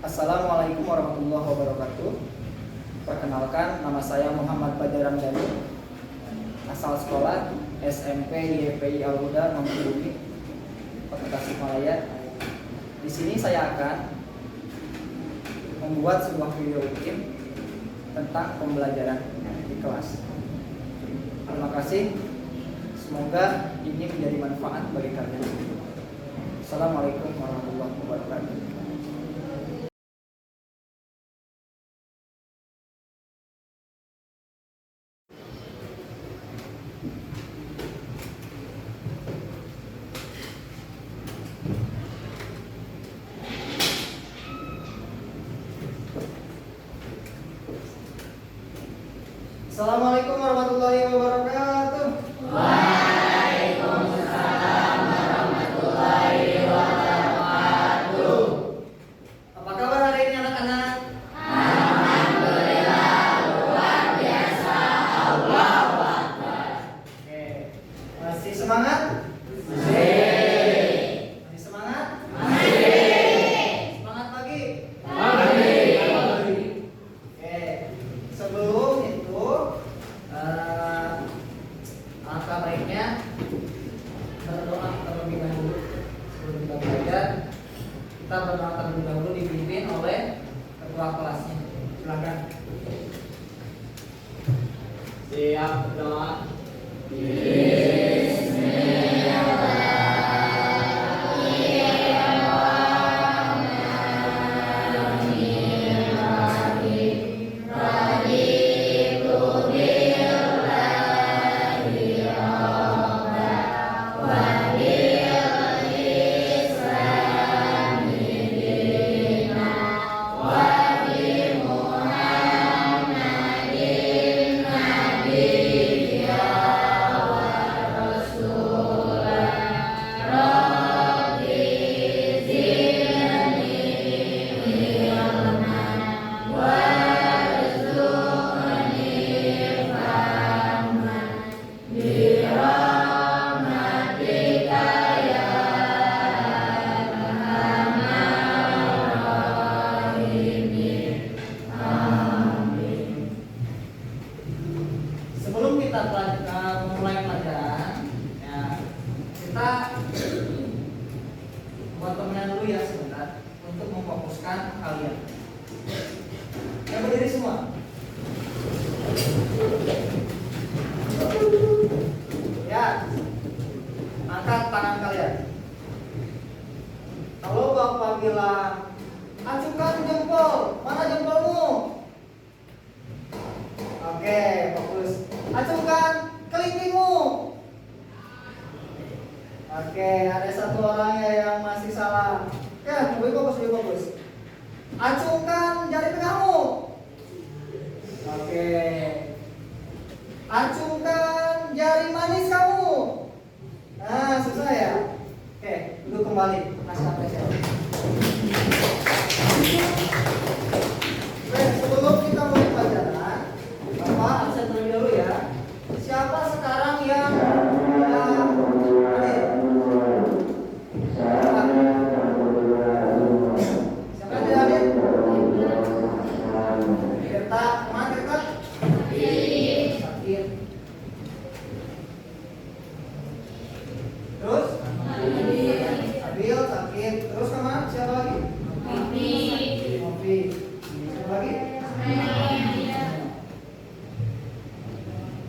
Assalamualaikum warahmatullahi wabarakatuh. Perkenalkan, nama saya Muhammad Badar Ramdhani, asal sekolah SMP YPI Al-Huda Nomor Bumi, Kota Tasikmalaya. Di sini saya akan membuat sebuah video rutin tentang pembelajaran di kelas. Terima kasih. Semoga ini menjadi manfaat bagi kalian. Assalamualaikum warahmatullahi wabarakatuh. Assalamualaikum warahmatullahi wabarakatuh. Waalaikumsalam warahmatullahi wabarakatuh. Apa kabar hari ini anak-anak? Alhamdulillah, luar biasa. Allahu Akbar. Oke. Masih semangat? Masih. Masih semangat? Masih. Semangat pagi? Pagi. Oke. Sebelum itu alangkah baiknya berdoa terlebih dahulu sebelum kita belajar. Kita berdoa terlebih dahulu dipimpin oleh ketua kelasnya. Silakan. Siap berdoa. Sebelum kita memulai pelajaran, ya, kita buat permainan dulu ya sebentar untuk memfokuskan kalian. Ya, berdiri semua. Ya, angkat tangan kalian. Kalau Bapak bilang, acukan jempol, mana jempolmu? Oke, fokus. Acungkan kelingkingmu. Oke, ada satu orang ya yang masih salah. Ya, lebih fokus. Acungkan jari tengahmu. Oke. Acungkan jari manis kamu. Nah, susah ya. Oke, duduk kembali. Kasih apresiasi. Oke, sebelum kita mulai pelajaran, Bapak absen terlebih dahulu ya. Siapa sekarang yang hadir? Siapa? Siapa yang tidak hadir? Tirta, kemana Tirta? Sakit. Terus? Abil sakit. Terus kemana? Siapa lagi? Mopi. Siapa lagi?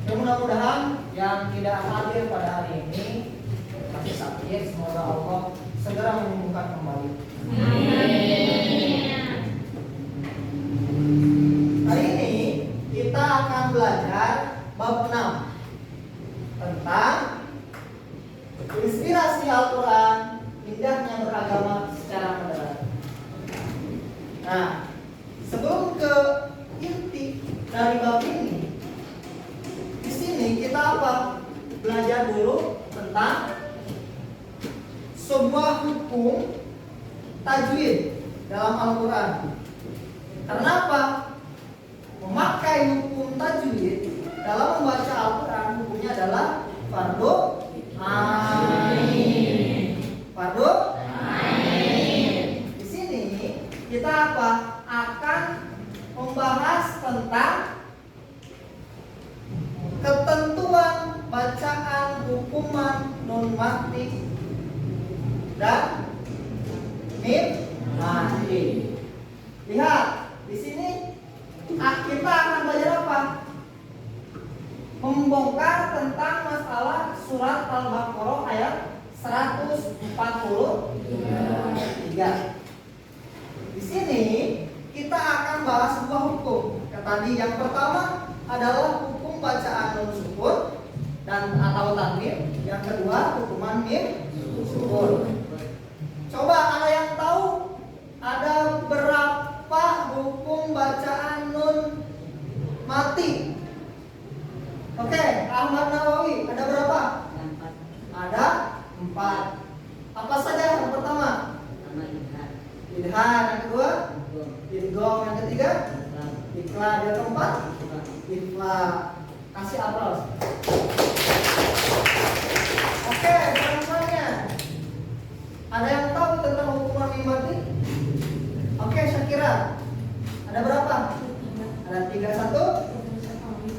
Mudah-mudahan yang tidak hadir pada hari ini masih sakit, semoga Allah segera menyembuhkan kembali. Hari ini kita akan belajar bab 6 tentang inspirasi Al-Quran, indahnya beragama secara moderat. Nah, sebelum ke inti dari bab ini, kita apa? Belajar dulu tentang sebuah hukum tajwid dalam Al-Quran. Karena apa? Memakai hukum tajwid dalam membaca Al-Quran, hukumnya adalah fardu ain. Fardu ain. Di sini kita apa? hukuman nun mati dan mim mati. Lihat di sini kita akan belajar apa? Membongkar tentang masalah surat Al-Baqarah ayat 143. Di sini kita akan bahas sebuah hukum. Yang tadi yang pertama adalah hukum bacaan nun sukun dan atau tanwin. Yang kedua hukuman mim sukun. Coba ada yang tahu ada berapa hukum bacaan nun mati? Oke, Ahmad Nawawi ada berapa? Ada 4. Apa saja yang pertama? Idhar, yang kedua idgham, yang ketiga ikhla, yang keempat ikhla. Kasih aplaus. Oke, selanjutnya ada yang tahu tentang hukuman mim mati? Oke, Syakira ada berapa? Ada 3. 1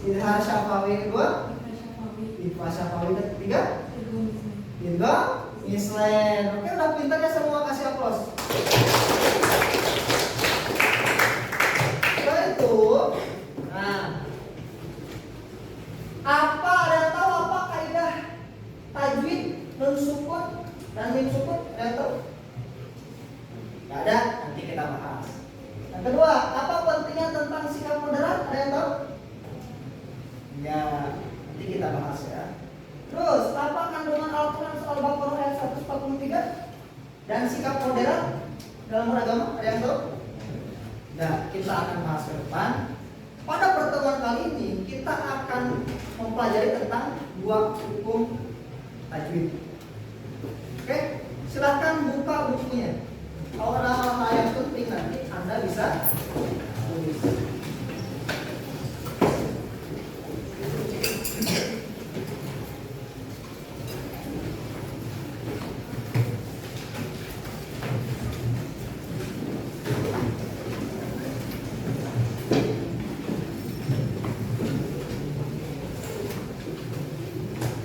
idhar syafawi, 2 ikhla syafawi, ketiga idgham mislen. Oke, udah pintar ya semua, kasih aplaus. Setelah itu, nah, apa ada yang tahu apa kaidah tajwid nun sukun dan mim sukun? Ada yang tahu? Gak ada, nanti kita bahas. Yang kedua, apa pentingnya tentang sikap moderat? Ada yang tahu? Ya, nanti kita bahas ya. Terus, apa kandungan Al-Quran soal Al-Baqarah ayat 143 dan sikap moderat dalam beragama? Ada yang tahu? Nah, kita akan bahas ke depan. Pada pertemuan kali ini kita akan mempelajari tentang 2 hukum tajwid. Oke, silahkan buka bukunya. Kalau ada hal-hal yang penting nanti Anda bisa tulis.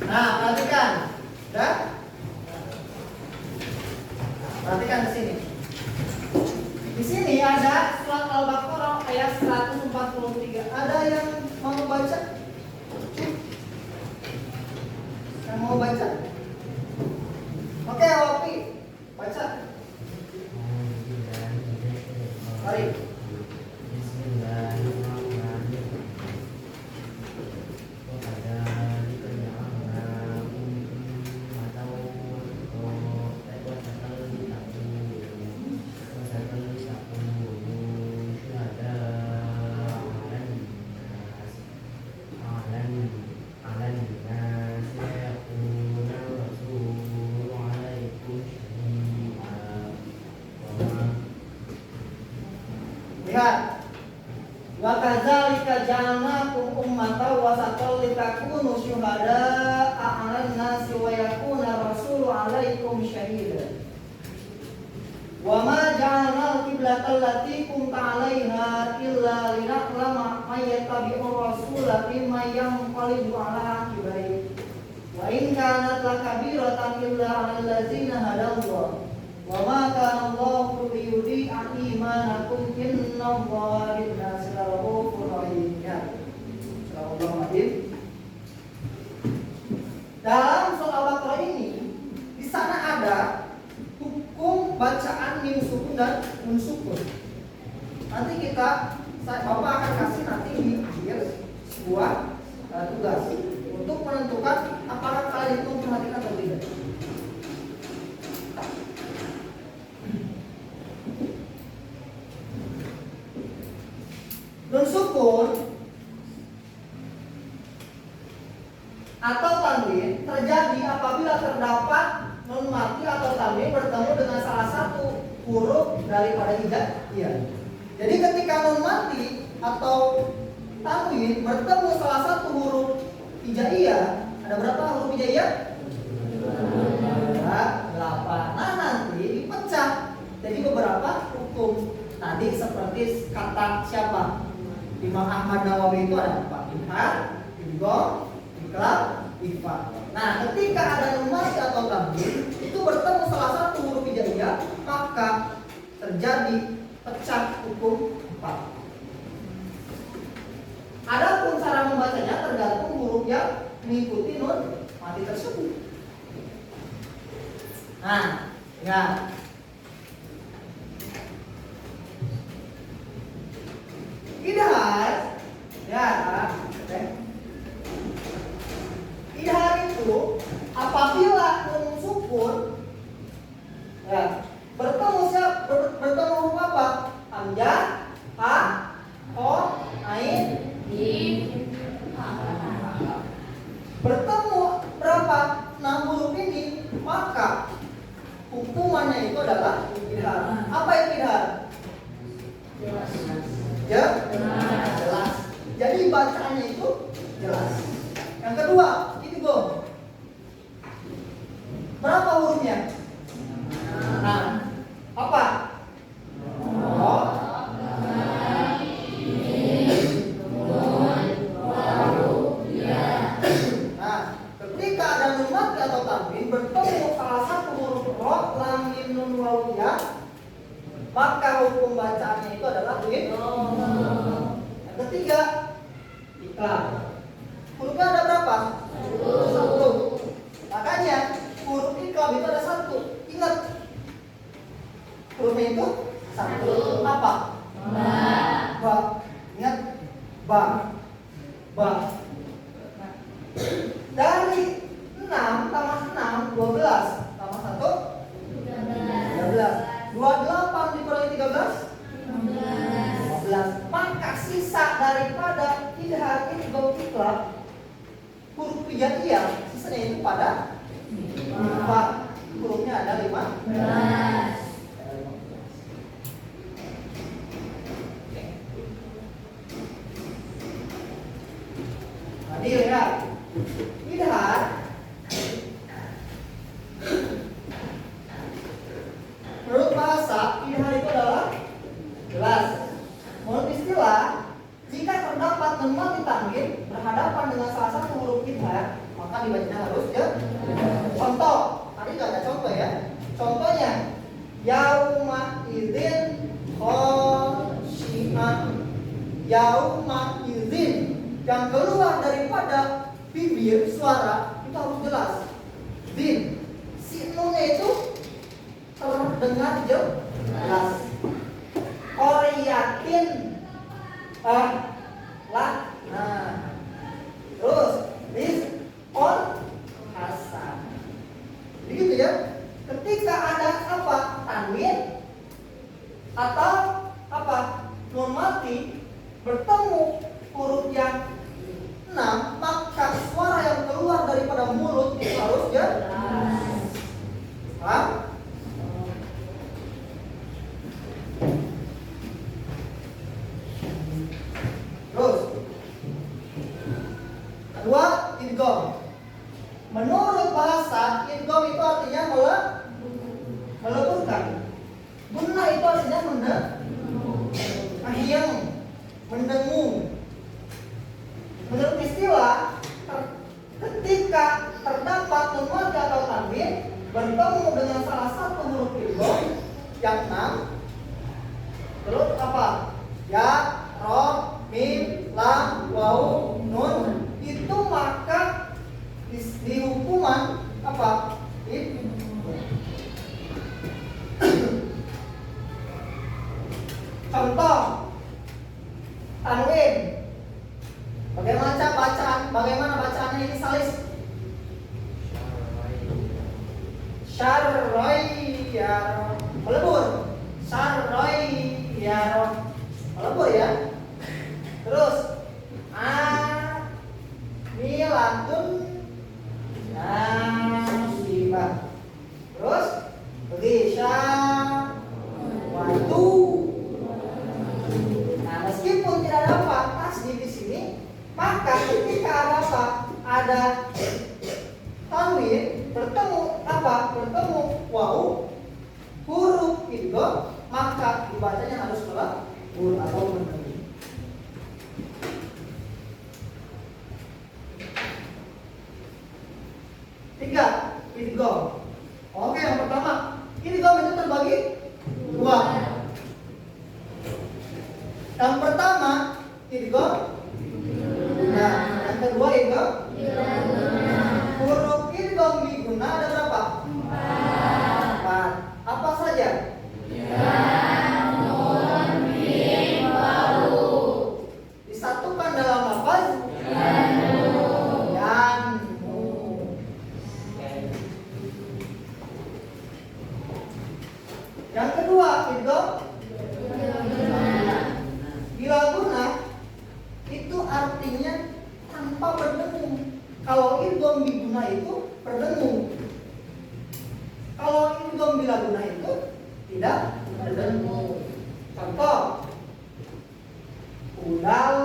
Nah, perhatikan. Udah? Perhatikan di sini. Di sini ada surat Al-Baqarah ayat 143. Ada yang mau baca? Yang mau baca? Oke, Opi, baca. Mari. Lihat. Wa kadzalika ja'alnakum ummatan wasatan litakunu syuhada'a 'alan nasi wa yakuna rasulu 'alaikum syahida. Wa ma ja'alna al-qiblata allati kunta 'alaiha illa lina'lama may yattabi'ur rasula mimman yanqalibu 'ala 'aqibayhi. Wa in kanat lakabiratan illa 'alal ladzina hadallahu. Wa ma kana Allahu liyudhi'a imanakum innallaha bin-nasi la'ufur rahim. Bismillahirrahmanirrahim. Dalam surah Al-Baqarah ini di sana ada hukum bacaan mim sukun dan nun sukun. Nanti Bapak akan kasih nanti di akhir sebuah tugas untuk menentukan apakah kalian itu memperhatikan atau tidak. Nun sukun atau tanwin terjadi apabila terdapat nun mati atau tanwin bertemu dengan salah satu huruf daripada hijaiyah. Jadi ketika nun mati atau tanwin bertemu salah satu huruf hijaiyah, ada berapa huruf hijaiyah? Ada 8. Nah, nanti dipecah jadi beberapa hukum. Tadi seperti kata siapa? Imam Ahmad Nawawi itu ada 4. Idhar, idgham, iqlab, ikhfa. Nah, ketika ada nun mati atau tanwin itu bertemu salah satu huruf hijaiyah, maka terjadi pecah hukum 4. Adapun cara membacanya tergantung huruf yang mengikuti nun mati tersebut. Nah, ingat. Idhar, ya, oke. Idhar itu apabila nun sukun, ya, bertemu huruf apa? Hamzah, ha, o, ain, bertemu berapa? 6 huruf ini, maka hukumannya itu adalah idhar. Apa itu idhar? Jelas. Jadi bacaannya itu jelas. Yang kedua, itu go. Berapa hurufnya? Nah, apa? Nah, ketika ada nun mati atau tanwin bertemu salah satu huruf ro, lam, mim, nun, waw, ya, maka hukum bacaannya itu adalah Yang ketiga, iklam. Hurufnya ada berapa? 1. Makanya huruf iklam itu ada 1. Ingat, hurufnya itu 1. Apa? Ba. Ingat, ba. Dari 6 tambah 6, 12. Tambah 1, 13. 28 dikurangi 13, 15. Maka sisa daripada idhar idgham ikhlas huruf hijaiyah sisanya itu pada 4. Hurufnya ada 15. Nah, dilihat idhar menurut bahasa, idhar itu adalah jelas. Menurut istilah, jika terdapat nun mati tanwin berhadapan dengan salah satu huruf idhar, maka dibacanya harus jelas. Contoh, tadi nggak ada contoh ya. Contohnya, yauma idzin khosyi'an. Yauma idzin, yang keluar daripada bibir suara itu harus jelas. Din, si nunnya itu terdengar jelas. Oriyatin, lah, nah, terus bis, hasan. Begitu ya. Ketika ada apa? Tanwin atau apa? Nun mati bertemu huruf yang 6, maka suara yang keluar daripada mulut itu harus jelas. Paham? Terus kedua, idgham. Menurut bahasa, idgham itu artinya meleburkan. Gunnah itu artinya mendengung. Menurut istilah, ketika terdapat nun mati atau tanwin bertemu dengan salah satu huruf idgham yang 6, terus apa? Ya, ro, mim, lam, waw, nun, itu maka di hukuman apa? Contoh tanwin. Bagaimana bacaannya ini salis? Syarroyyaro, melebur. Syarroyyaro, melebur ya. Terus amilatun nasibah. Terus gisha watu. Nah, meskipun tidak ada tasdid di sini, maka ketika ada apa? Ada tanwin bertemu apa? Bertemu waw, huruf idgham, maka dibacanya harus melebur atau mendengung. 3. Idgham. Oke, yang pertama, idgham itu terbagi 2. Yang pertama, idgham. Nah, yang kedua idgham. Huruf idgham biguna ada berapa? 4. Apa saja? Disatukan dalam lafaz yanmu. Yang kedua idgham bila guna itu artinya tanpa berdengung. Kalau idgham biguna itu berdengung. Kalau idgham bila guna itu tidak berdengung. Contoh, udal,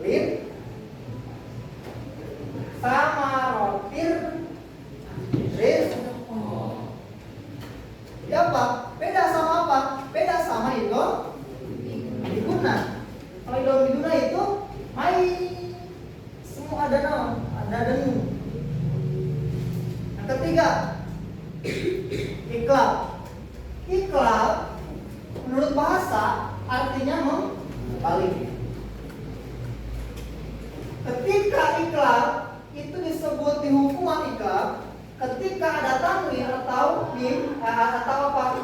lid, sama rotir, ris. Ya apa? Beda sama apa? Beda sama idgham biguna. Kalau idgham biguna itu mai semua ada nama, ada dengung. Yang ketiga, iklab. Iklab menurut bahasa artinya membalik. Ketika iklab itu disebut di hukuman iklab ketika ada tanwin atau mim atau apa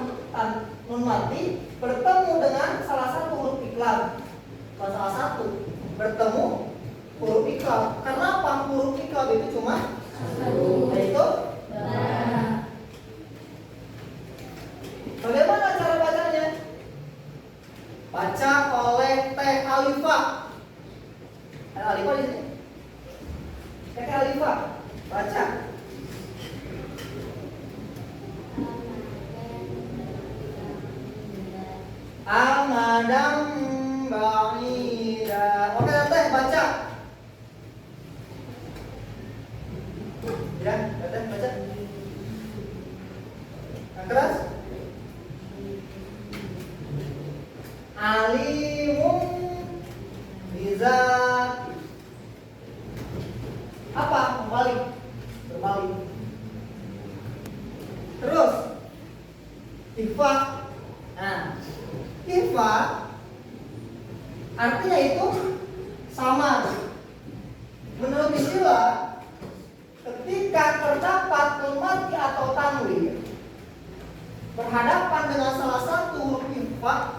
nun mati bertemu dengan salah satu huruf iklab. Bukan salah satu, bertemu huruf iklab. Kenapa huruf iklab itu cuma satu? Yaitu bagaimana cara bacanya? Baca oleh teh alifah. Ada alifah di sini. Teh alifah. Baca. Amadam ba'ida. Oke, teh baca. Ya, teh baca. Yang keras. Alimun bizat. Apa? Berbalik. Terus ikhfa. Nah, ikhfa artinya itu sama. Menurut istilah, ketika terdapat nun mati atau tanwin berhadapan dengan salah satu huruf ikhfa,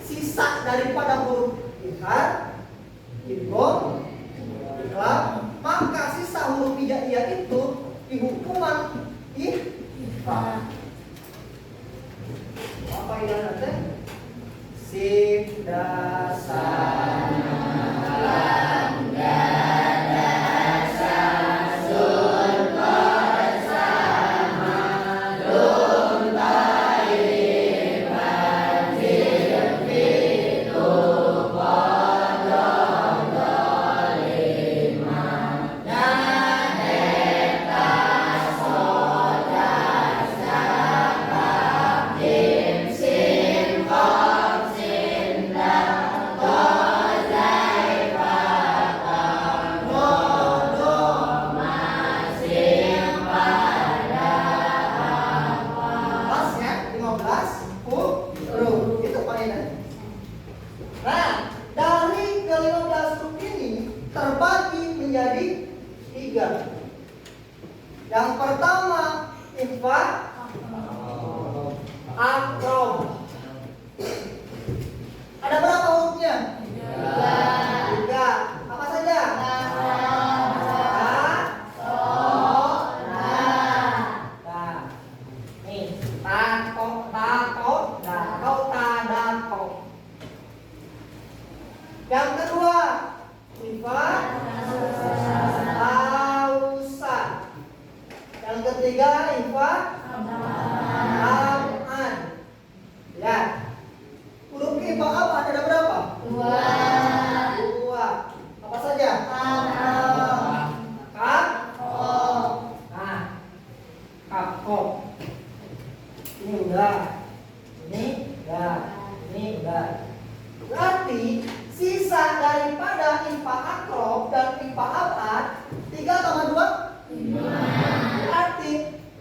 sisa daripada huruf ikhar, idgham, iklab, maka sisa huruf hijaiyah itu di hukuman ikhfa. Apa yang nanti? Sif dasar yang pertama ikhfa akrob. Ada berapa hurufnya? 3. Apa saja? Nih, yang kedua ikhfa yang ketiga ikhfa am'an. Ya. Huruf ikhfa apa ada berapa? 2. Apa saja? Kaf. Nah. Kaf. Ini udah. Ini udah. Berarti sisa daripada ikhfa IPA abad 3 tambah 2 berarti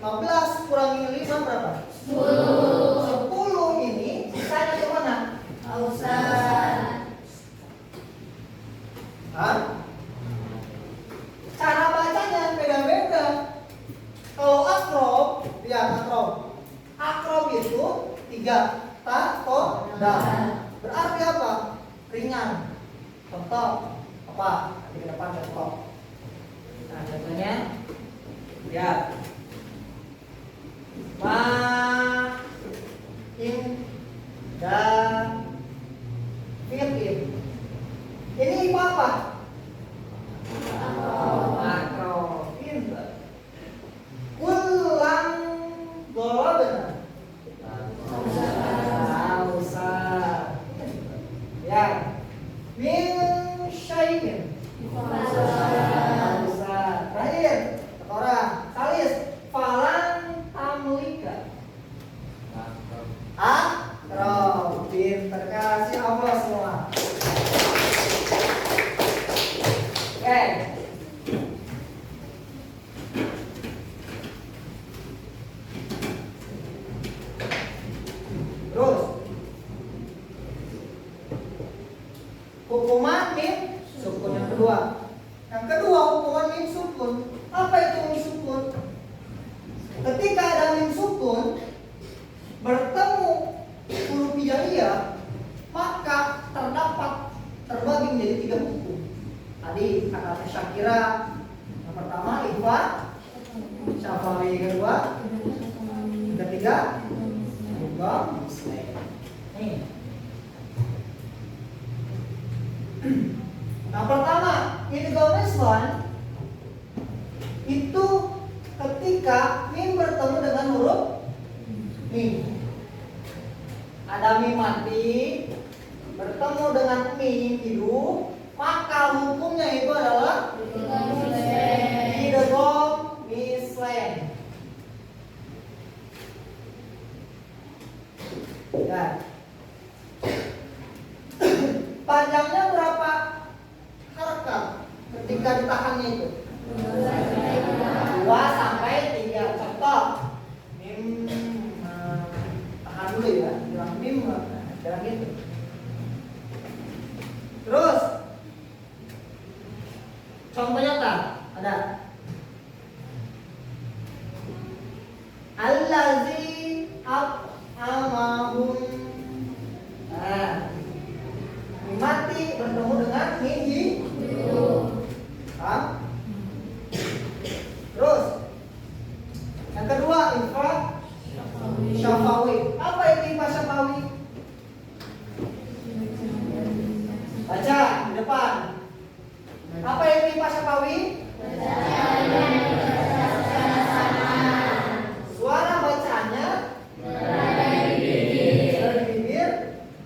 15 kurangi 5 berapa? 10 ini sisanya kemana? Hah? Cara bacanya beda-beda. Kalau akrob, lihat akrob. Akrob itu 3 ta, to, da. Berarti apa? Ringan. Contoh apa? Di depan contoh. Nah, contohnya lihat. Ma, in, da, in. Ini apa? Makro. Pinter. Ulang benar. Usah. Ya. Min syai'in. Usah. Terakhir. Kata orang. Salis. Falan tamlika. Akro. Pinter. Kasih Allah semua. Oke. Terus hukuman mim sukun yang kedua. Yang kedua hukuman mim sukun. Apa itu mim sukun? Ketika ada mim sukun bertemu huruf hijaiyah, maka terbagi menjadi 3 hukum. Tadi kata Syakira yang pertama Ikhfa, Syafawi yang kedua, yang ketiga Ibam Muslim. Nih. Yang pertama Ibam Muslim itu ketika mim bertemu dengan huruf mim. Ada mim mati bertemu dengan mim hidup, maka hukumnya itu adalah idgham mislen. Dan panjangnya berapa harakat ketika ditahannya itu? 2 sampai 3. Contoh mim, tahan dulu ya, bilang mim jangan gitu. Terus contoh nyata ada allazi amahum. Nah, mati bertemu dengan minggi. Terus yang kedua Ifa Syafawi. Apa itu Ifa Syafawi? Baca di depan. Apa itu Ifa Syafawi? Suara bacaannya dari bibir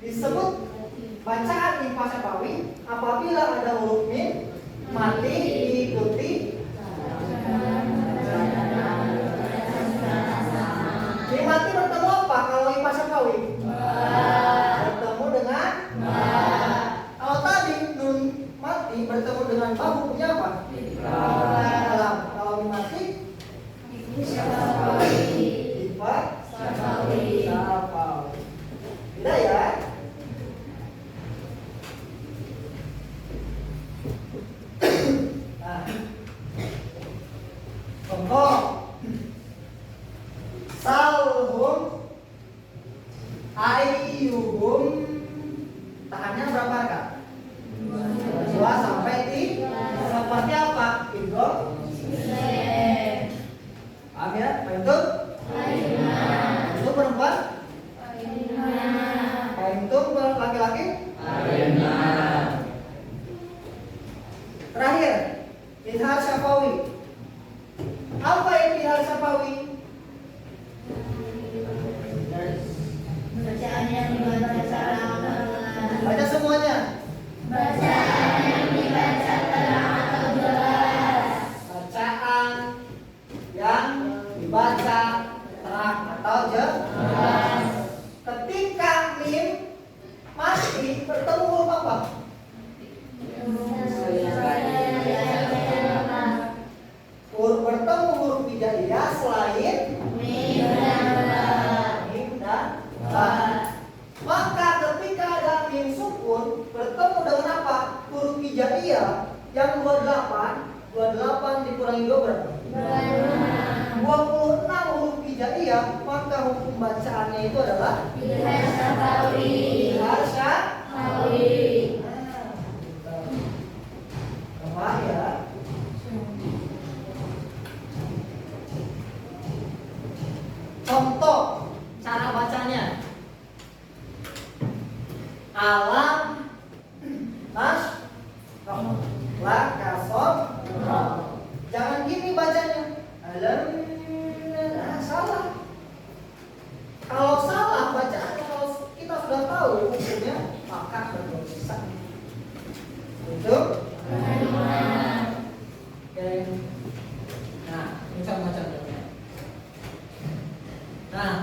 disebut bacaan Ifa Syafawi apabila ada huruf mim mati diikuti mim mati bertemu apa kalau Ifa Syafawi? Bertemu dengan kalau tadi nun mati bertemu dengan ba hukumnya apa? Kalau mim mati Ifa Syafawi. Beda ya? Nah, contoh salhum ayyuhum, tahannya berapa kak? 2 sampai 3. Seperti apa? Idgham. Paham ya? Paintum? Itu perempuan? Paintum laki-laki? Terakhir, izhar syafawi. Apa itu izhar syafawi? Bacaan yang dibaca secara Baca semuanya. bacaan yang dibaca terang atau jelas. Bacaan yang dibaca terang atau jelas. Ketika mim mati bertemu huruf apa? hijaiyah yang 28 dikurangi 2 berapa? 26 huruf hijaiyah, maka hukum bacaannya itu adalah Biharsa Tawi. apa ya? Contoh cara bacanya. Alam nas la kasor. Jangan gini bacanya. Alam salah. Kalau salah bacaannya, kalau kita sudah tahu hukumnya, maka berdosa. Betul? Oke. Nah, ini contoh-contohnya. Nah,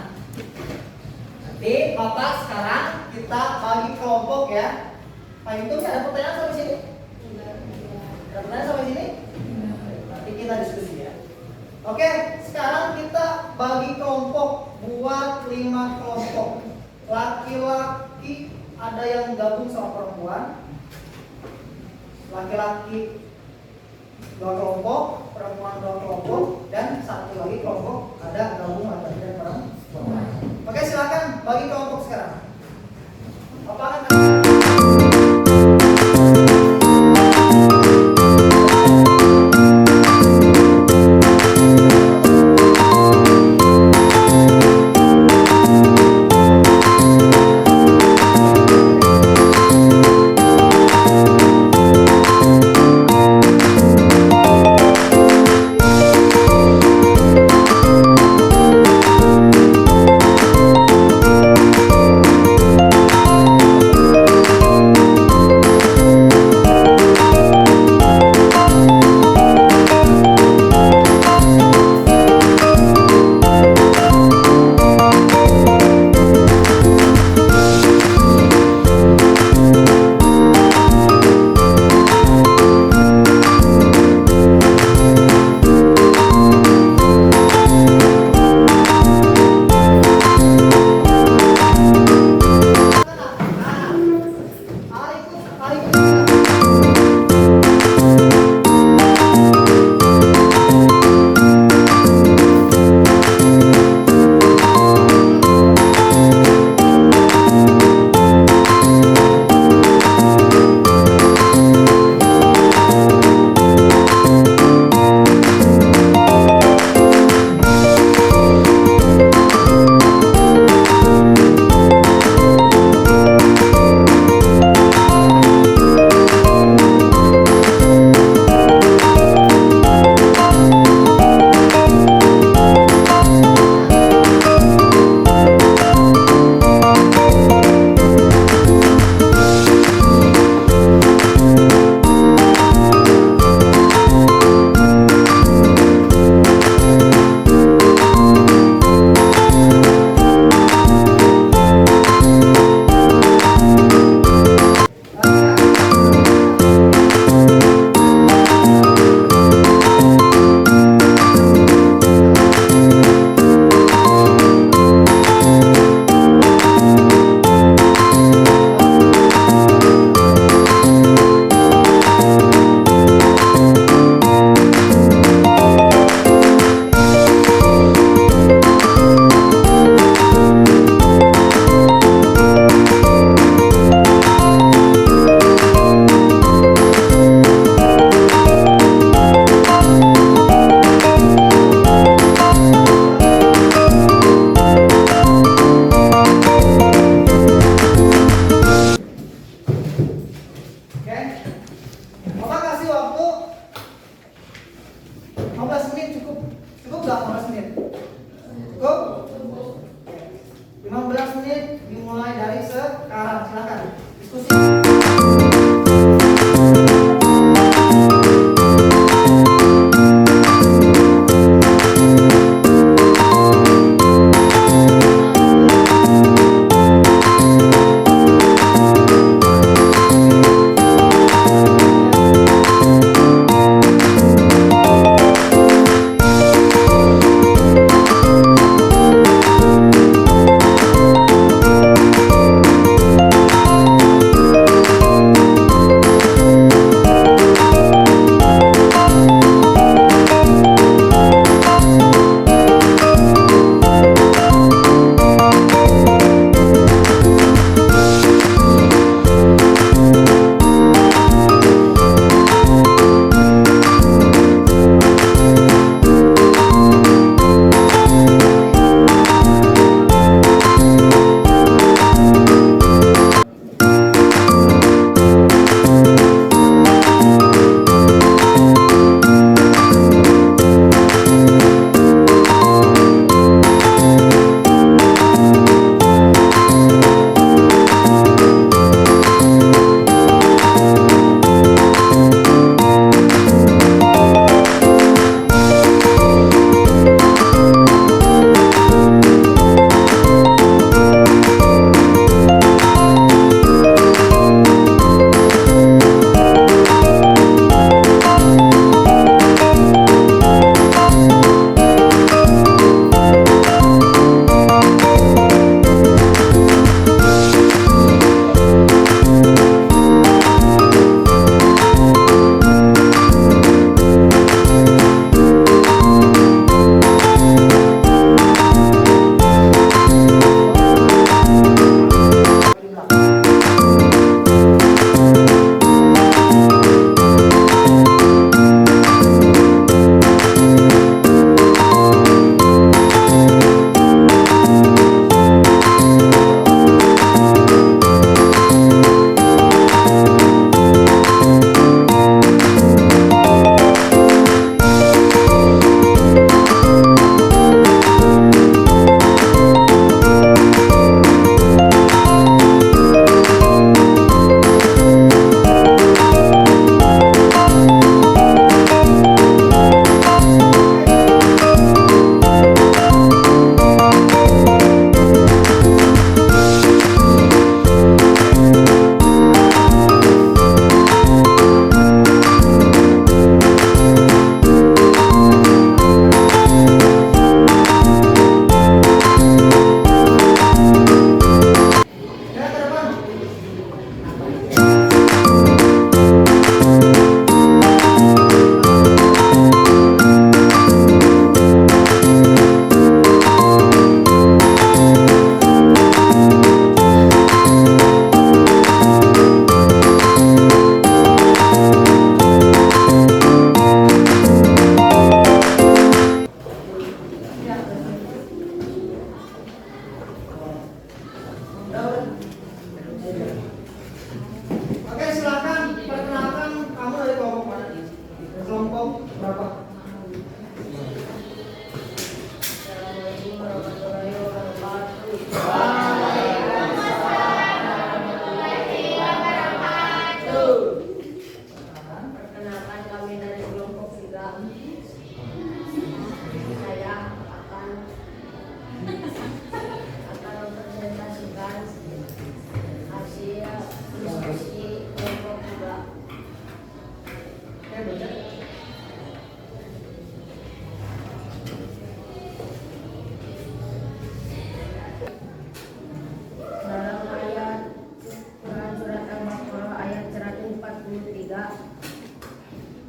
nanti Bapak sekarang kita bagi kelompok ya. Pak Yunus, ada pertanyaan sampai sini? Ada pertanyaan sampai sini? Nanti kita diskusi ya. Oke, sekarang kita bagi kelompok, buat 5 kelompok. Laki-laki ada yang gabung sama perempuan. Laki-laki 2 kelompok, perempuan 2 kelompok, dan 1 lagi kelompok ada gabung laki-laki dan perempuan. Oke, silakan bagi kelompok sekarang. Apa akan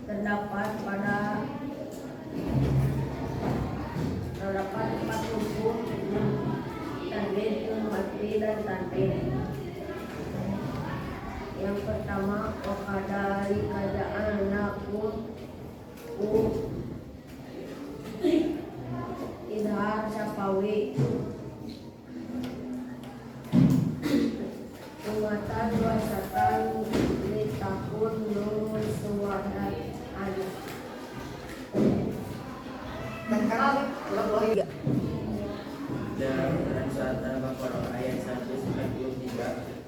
terdapat 4 hukum tanwin, mati dan tanwin. Yang pertama, wakadari kaja'alnakum idhar syafawi umatan wasatan litakun nun suwadat ada. Dan surat Al-Baqarah ayat 193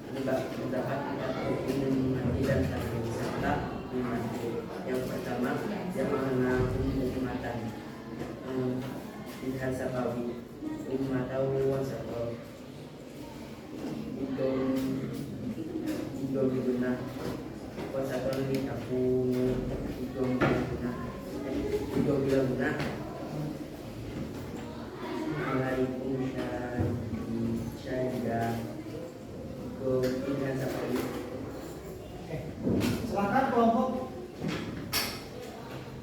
terdapat 4 hukum mati dan tanwin serta mati. Yang pertama, jama'na ummatan idhar syafawi ummatan wasatan Igom diguna wasatan litakun igom bilaguna alaikum syahidah dengan safari. Silakan kelompok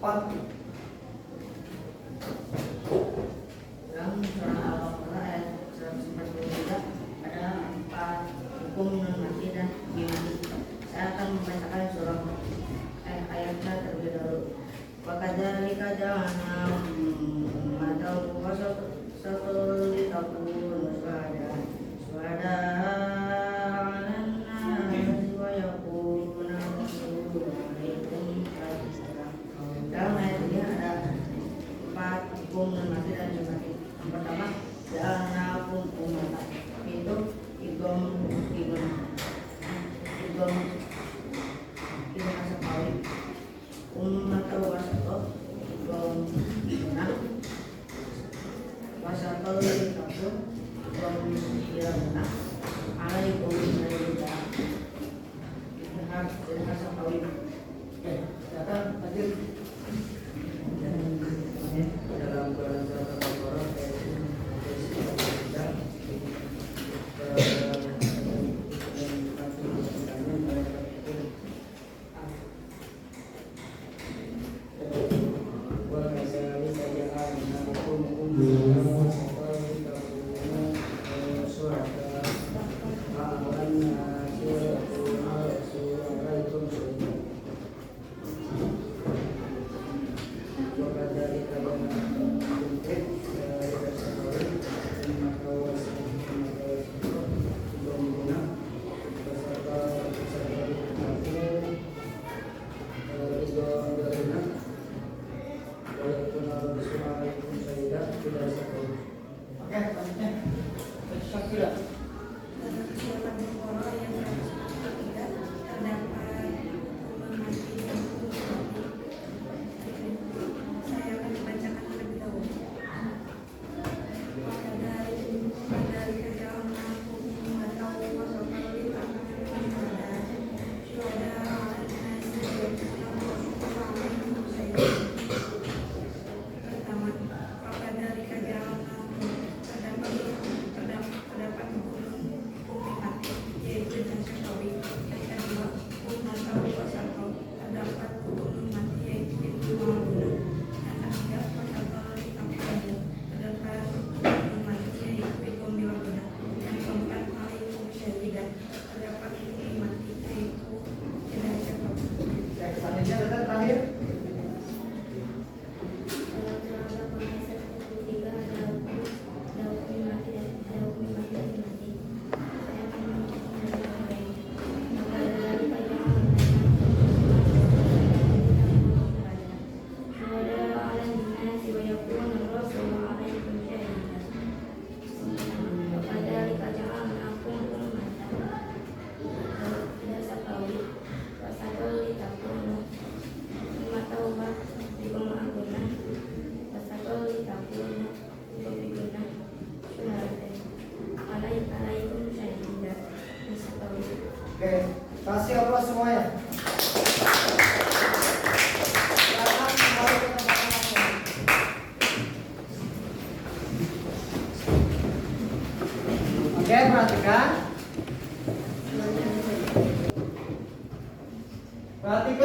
4. Dalam surah Al-Baqarah ayat 143 ada 4 hukum non mati dan mati. Saya akan membacakan surah ayatnya terlebih dahulu. Wakadzalika ja'alna ummatan wasatan litakunu syuhada 'alan nasi wa yakuna rasulu 'alaikum syahida. Dalam ayat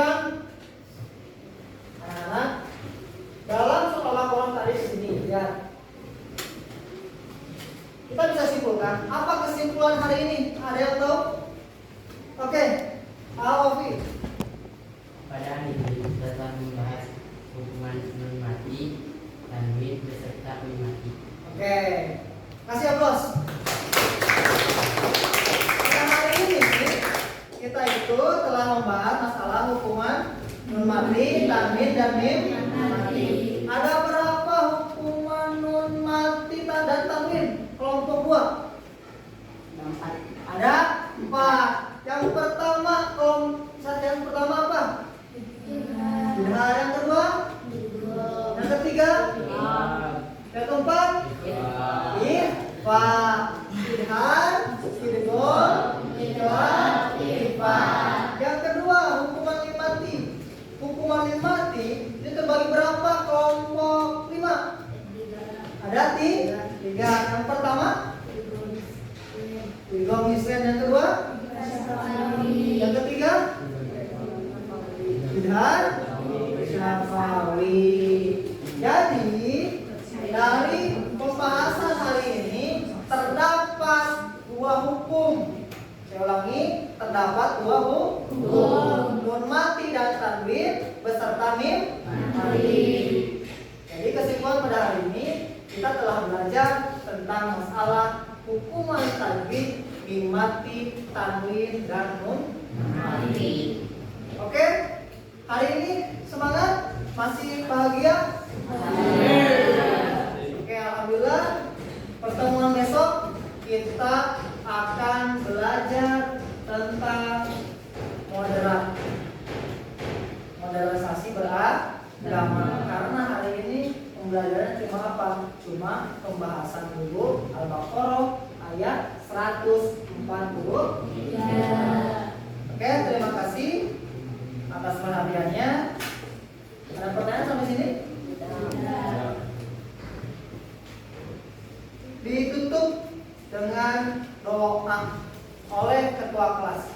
perhatikan anak-anak dalam soal laporan tadi di sini ya. Kita bisa simpulkan apa kesimpulan hari ini? Ada yang tahu? Oke, Alfi. Pada hari ini kita telah membahas hukuman mati, tanwin beserta mati. Oke, kasih aplaus. Pada hari ini kita itu telah membahas masalah hukuman nun mati, tanwin dan mim mati. Ada berapa hukuman nun mati dan tanwin? Kelompok dua. Ada 4. Yang pertama apa? Idhar. Yang kedua? Yang ketiga? Yang keempat? Ikhfa. Idhar, idgham, ikhlas, ikhfa. Yang kedua, hukuman mim mati. Hukuman mim mati itu terbagi berapa kelompok? 5. Ada 3. Yang pertama idgham isyan, yang kedua yang ketiga idhar syafawi. Jadi dari pembahasan hari ini terdapat 2 hukum. Saya ulangi, terdapat 2 hukum, nun mati dan tanwin beserta mim mati. Jadi kesimpulan pada hari ini kita telah belajar tentang masalah hukuman tajwid, mim mati, tanwin dan nun mati. Oke, hari ini semangat, masih bahagia? Oke, alhamdulillah. Pertemuan besok kita akan belajar tentang modernisasi beragama. Karena hari ini pembelajaran cuma apa? Cuma pembahasan dulu Al-Baqarah ayat 140. Oke, terima kasih atas perhatiannya. Ada pertanyaan sampai sini? Ditutup dengan doa oleh ketua kelas.